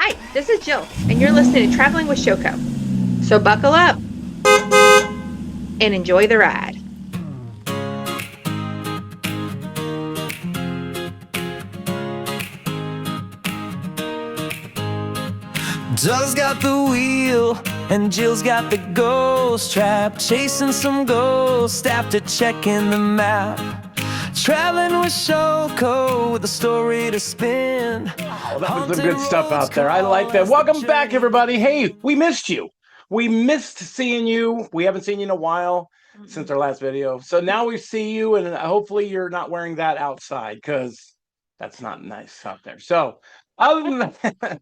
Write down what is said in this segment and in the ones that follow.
Hi, this is Jill, and you're listening to Traveling with SHOWCO. So buckle up and enjoy the ride. Doug's got the wheel and Jill's got the ghost trap, chasing some ghosts after checking the map. Traveling with SHOWCO with a story to spin. Oh, that was some good stuff out there. I like that. Welcome back, everybody. Hey, we missed you. We missed seeing you. We haven't seen you in a while since our last video. So now we see you, and hopefully you're not wearing that outside because that's not nice out there. So, other than that,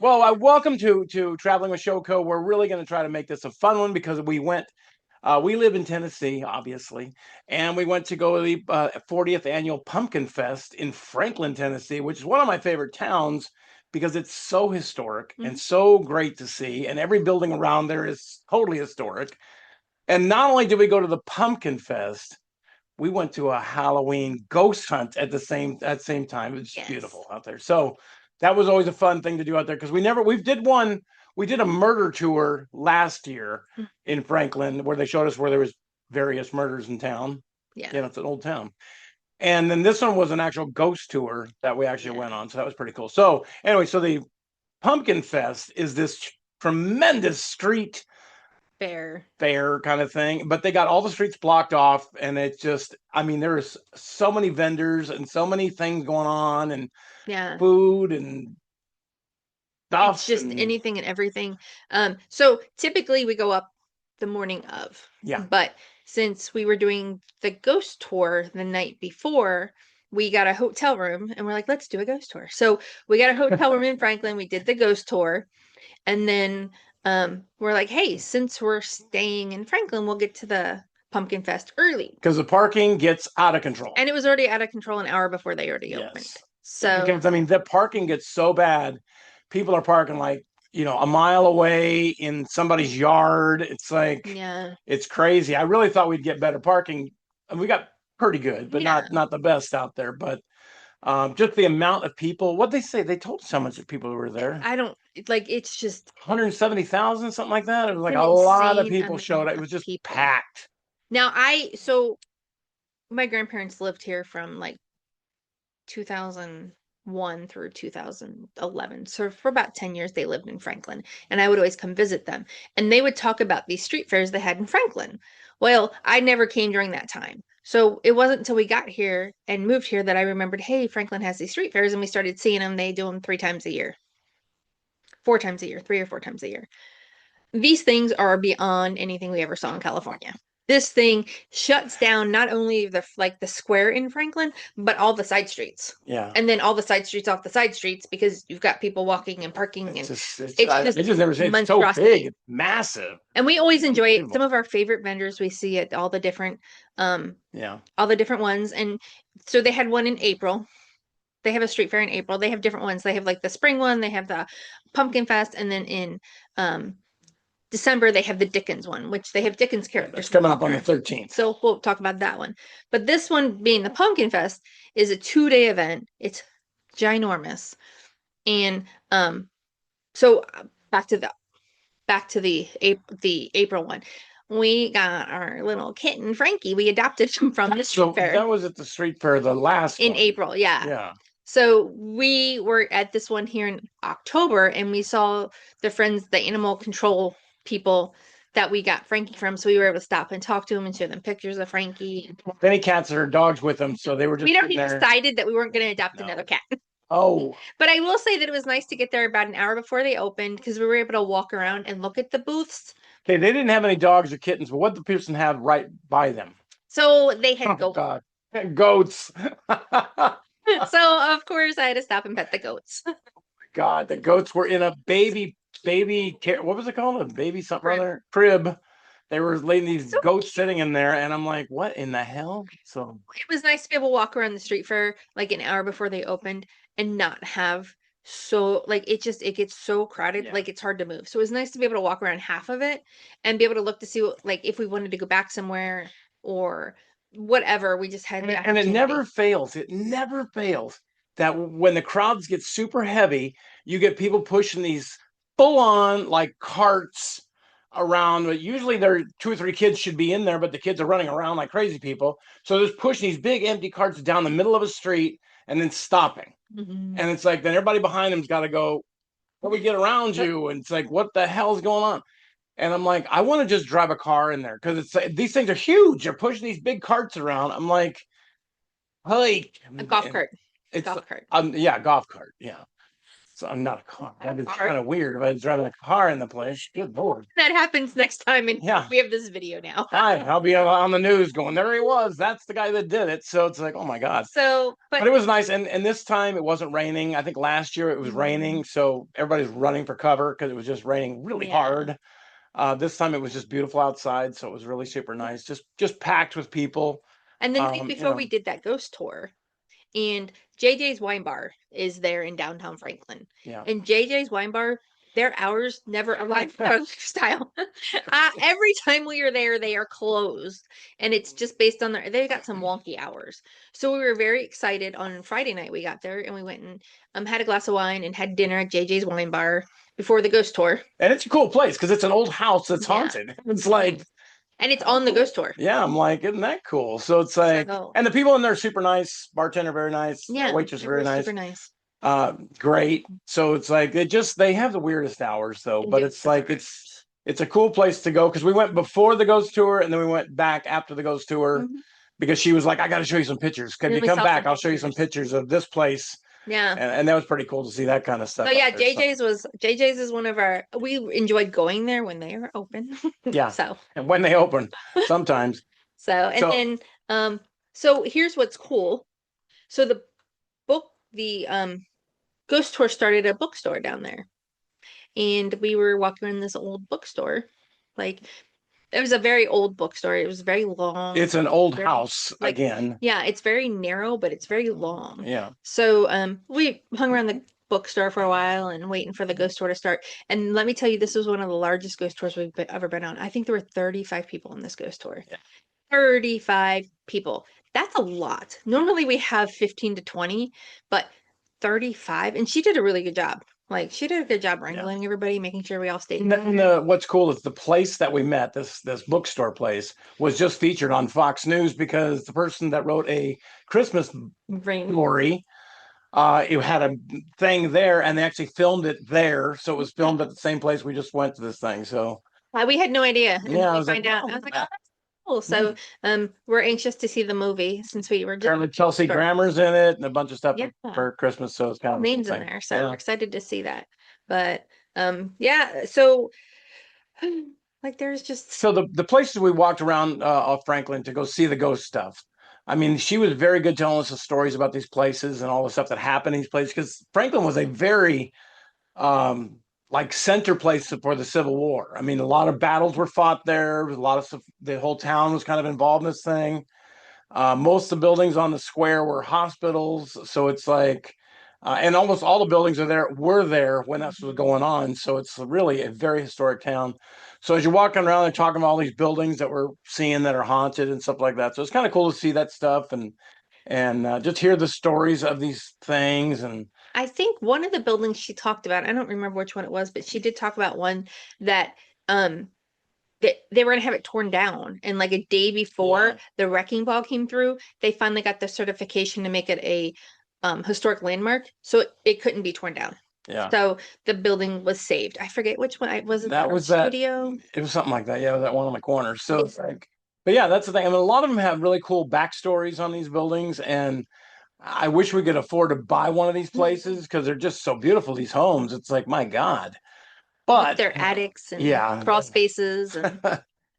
well, welcome to Traveling with SHOWCO. We're really going to try to make this a fun one because we live in Tennessee, obviously, and we went to go to the 40th annual Pumpkinfest in Franklin, Tennessee, which is one of my favorite towns because it's so historic and so great to see, and every building around there is totally historic. And not only did we go to the Pumpkinfest, we went to a Halloween ghost hunt at the same time. It's beautiful out there. So that was always a fun thing to do out there because we did a murder tour last year in Franklin where they showed us where there was various murders in town. Yeah. It's an old town. And then this one was an actual ghost tour that we actually went on. So that was pretty cool. So anyway, so the Pumpkinfest is this tremendous street fair kind of thing, but they got all the streets blocked off, and it's just, I mean, there's so many vendors and so many things going on, and food and stuff. It's just anything and everything. So typically we go up the morning of. Yeah. But since we were doing the ghost tour the night before, we got a hotel room and we're like, let's do a ghost tour. So we got a hotel room in Franklin. We did the ghost tour. And then we're like, hey, since we're staying in Franklin, we'll get to the Pumpkinfest early. Because the parking gets out of control. And it was already out of control an hour before they already opened. So because, I mean, the parking gets so bad. People are parking like, a mile away in somebody's yard. It's like, it's crazy. I really thought we'd get better parking. We got pretty good, but not the best out there. But just the amount of people, what'd they say? They told us how much people were there. I don't, like, it's just 170,000, something like that. It was like a lot of people showed up. It was just packed. Now, so my grandparents lived here from like 2001 through 2011. So for about 10 years, they lived in Franklin, and I would always come visit them. And they would talk about these street fairs they had in Franklin. Well, I never came during that time. So it wasn't until we got here and moved here that I remembered, hey, Franklin has these street fairs, and we started seeing them. They do them 3 times a year, 4 times a year, 3 or 4 times a year. These things are beyond anything we ever saw in California. This thing shuts down not only the square in Franklin, but all the side streets. Yeah. And then all the side streets off the side streets because you've got people walking and parking. It's just never seen it's so big. It's massive. And we always enjoy it. Some of our favorite vendors we see at all the different all the different ones. And so they had one in April. They have a street fair in April. They have different ones. They have like the spring one, they have the Pumpkinfest, and then in December, they have the Dickens one, which they have Dickens characters. It's coming up on the 13th. So we'll talk about that one. But this one, being the Pumpkinfest, is a 2-day event. It's ginormous. And so back to the April one. We got our little kitten, Frankie. We adopted him from the street fair. That was at the street fair, the last in one. April, yeah. Yeah. So we were at this one here in October, and we saw the animal control people that we got Frankie from. So we were able to stop and talk to them and show them pictures of Frankie. Any cats or dogs with them, so they were just. We already decided that we weren't going to adopt another cat. Oh. But I will say that it was nice to get there about an hour before they opened because we were able to walk around and look at the booths. Okay, they didn't have any dogs or kittens, but what did the person have right by them? So they had goats. God. Goats. So of course I had to stop and pet the goats. Oh my God, the goats were in a baby, what was it called? A baby something or other? Crib. They were laying these goats sitting in there, and I'm like, what in the hell? So it was nice to be able to walk around the street fair like an hour before they opened and not have it gets so crowded, like it's hard to move. So it was nice to be able to walk around half of it and be able to look to see what, like if we wanted to go back somewhere or whatever. We just had and it never fails. It never fails. that when the crowds get super heavy, you get people pushing these full on like carts around. But usually there are 2 or 3 kids should be in there, but the kids are running around like crazy people. So they're pushing these big empty carts down the middle of a street and then stopping. Mm-hmm. And it's like then everybody behind them's got to go, "How do we get around you?" And it's like, what the hell's going on? And I'm like, I want to just drive a car in there because it's like, these things are huge. They're pushing these big carts around. I'm like, A golf cart. It's Golf cart. yeah, golf cart. Yeah. So I'm not a car. That is kind of weird if I was driving a car in the place. Good Lord. That happens next time, and Yeah. we have this video now. Hi, I'll be on the news going, there he was. That's the guy that did it. So it's like, oh my God. So, But it was nice. And this time it wasn't raining. I think last year it was raining. So everybody's running for cover because it was just raining really hard. This time it was just beautiful outside. So it was really super nice. Just packed with people. And the night before we did that ghost tour, and JJ's Wine Bar is there in downtown Franklin. Yeah. And JJ's Wine Bar, their hours never align with our lifestyle. Every time we are there, they are closed. And it's just based on they got some wonky hours. So we were very excited on Friday night. We got there and we went and had a glass of wine and had dinner at JJ's Wine Bar before the ghost tour. And it's a cool place because it's an old house that's haunted. It's like, and it's on the ghost tour. Yeah, I'm like, isn't that cool? So it's like, and the people in there are super nice. Bartender very nice. Yeah, waitress very nice. Super nice. Great. So it's like they have the weirdest hours though, but it's like it's a cool place to go because we went before the ghost tour and then we went back after the ghost tour because she was like, I got to show you some pictures. Can you come back? I'll show you some pictures of this place. Yeah. And that was pretty cool to see that kind of stuff. So yeah, JJ's is one of our, we enjoyed going there when they are open. Yeah. So. And when they open, sometimes. Then, so here's what's cool. So the ghost tour started a bookstore down there. And we were walking in this old bookstore. Like, it was a very old bookstore. It was very long. It's an old house again. Yeah, it's very narrow, but it's very long. Yeah. So we hung around the bookstore for a while and waiting for the ghost tour to start. And let me tell you, this was one of the largest ghost tours we've ever been on. I think there were 35 people on this ghost tour. Yeah. 35 people. That's a lot. Normally we have 15 to 20, but 35. And she did a really good job. Like, she did a good job wrangling everybody, making sure we all stayed. And what's cool is the place that we met, this bookstore place, was just featured on Fox News because the person that wrote a Christmas story, it had a thing there, and they actually filmed it there. So it was filmed at the same place we just went to this thing. So we had no idea. Yeah, I was like, oh, that's cool. So we're anxious to see the movie since we were just apparently Chelsea Grammer's in it and a bunch of stuff for Christmas. So it's kind of names in there. So we're excited to see that. But so like there's just so the places we walked around off Franklin to go see the ghost stuff. I mean, she was very good telling us the stories about these places and all the stuff that happened in these places because Franklin was a very like center place for the Civil War. I mean, a lot of battles were fought there. A lot of the whole town was kind of involved in this thing. Most of the buildings on the square were hospitals. So it's like, and almost all the buildings were there when that was going on. So it's really a very historic town. So as you're walking around, they're talking about all these buildings that we're seeing that are haunted and stuff like that. So it's kind of cool to see that stuff and just hear the stories of these things. And I think one of the buildings she talked about, I don't remember which one it was, but she did talk about one that they were going to have it torn down. And like a day before the wrecking ball came through, they finally got the certification to make it a historic landmark. So it couldn't be torn down. Yeah. So the building was saved. I forget which one. Was it that was studio? It was something like that. Yeah, it was that one on the corner. So it's like, but yeah, that's the thing. I mean, a lot of them have really cool backstories on these buildings, and I wish we could afford to buy one of these places because they're just so beautiful. These homes, it's like, my God. But they're attics and crawl spaces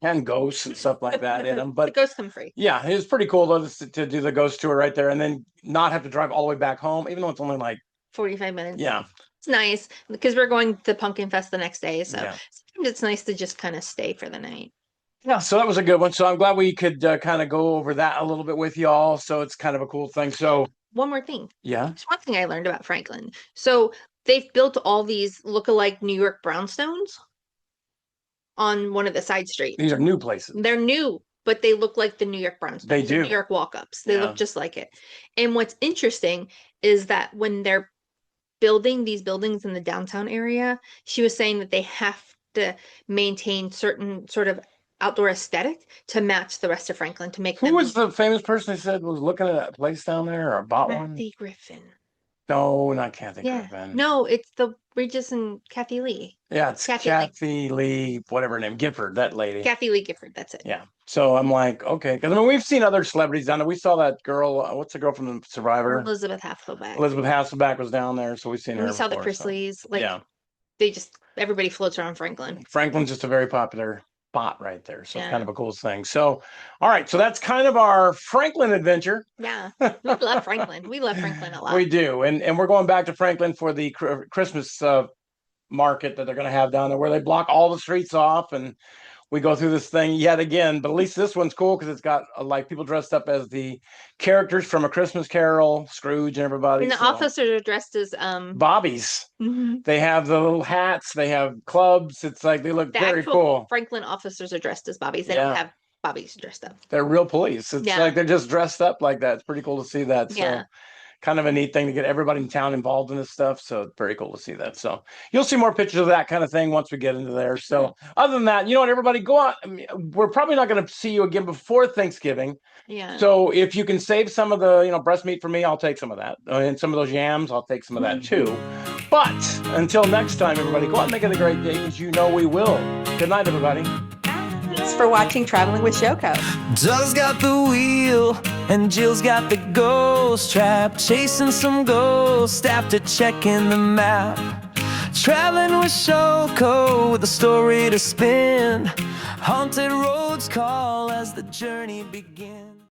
and ghosts and stuff like that in them. But the ghosts come free. Yeah, it was pretty cool though to do the ghost tour right there and then not have to drive all the way back home, even though it's only like 45 minutes. Yeah. It's nice because we're going to Pumpkinfest the next day. So sometimes it's nice to just kind of stay for the night. Yeah, so that was a good one. So I'm glad we could kind of go over that a little bit with y'all. So it's kind of a cool thing. So one more thing. Yeah. There's one thing I learned about Franklin. So they've built all these look-alike New York brownstones on one of the side streets. These are new places. They're new. but they look like the New York Brownstones. They do. New York walk-ups. They Yeah. look just like it. And what's interesting is that when they're building these buildings in the downtown area, she was saying that they have to maintain certain sort of outdoor aesthetic to match the rest of Franklin to make Who them. was the famous person who said was looking at that place down there or bought one? Kathy Griffin. No, not Kathy Yeah. Griffin. No, it's the Regis and Kathy Lee. Yeah, it's Kathy Kathy Lee, whatever her name, Gifford, that lady. Kathy Lee Gifford, that's it. Yeah. So I'm like, okay, because I mean, we've seen other celebrities down there. We saw that girl. What's the girl from the Survivor? Elizabeth Hasselbeck. Elizabeth Hasselbeck was down there, so we've seen her. We saw the before, Chrisleys. So. Like, Yeah. they just everybody floats around Franklin. Franklin's just a very popular spot right there, so Yeah. it's kind of a cool thing. So, all right, so that's kind of our Franklin adventure. Yeah, we love Franklin. We love Franklin a lot. We do, and we're going back to Franklin for the Christmas market that they're going to have down there, where they block all the streets off, and we go through this thing yet again. But at least this one's cool because it's got like people dressed up as the characters from A Christmas Carol, Scrooge, and everybody. And the officers are dressed as Bobbies. mm-hmm. They have the little hats. They have clubs. It's like they look very cool. Franklin officers are dressed as Bobbies. They don't have Bobbies dressed up. They're real police. It's like they're just dressed up like that. It's pretty cool to see that. So kind of a neat thing to get everybody in town involved in this stuff. So it's very cool to see that. So you'll see more pictures of that kind of thing once we get into there. So other than that, you know what, everybody go out. I mean, we're probably not going to see you again before Thanksgiving. Yeah. So if you can save some of the, breast meat for me, I'll take some of that. And some of those yams, I'll take some of that too. But until next time, everybody, go out and make it a great day, because you know we will. Good night, everybody. Thanks for watching Traveling with SHOWCO. Doug's got the wheel and Jill's got the ghost trap, chasing some ghosts after checking the map. Traveling with SHOWCO, with a story to spin. Haunted roads call as the journey begins.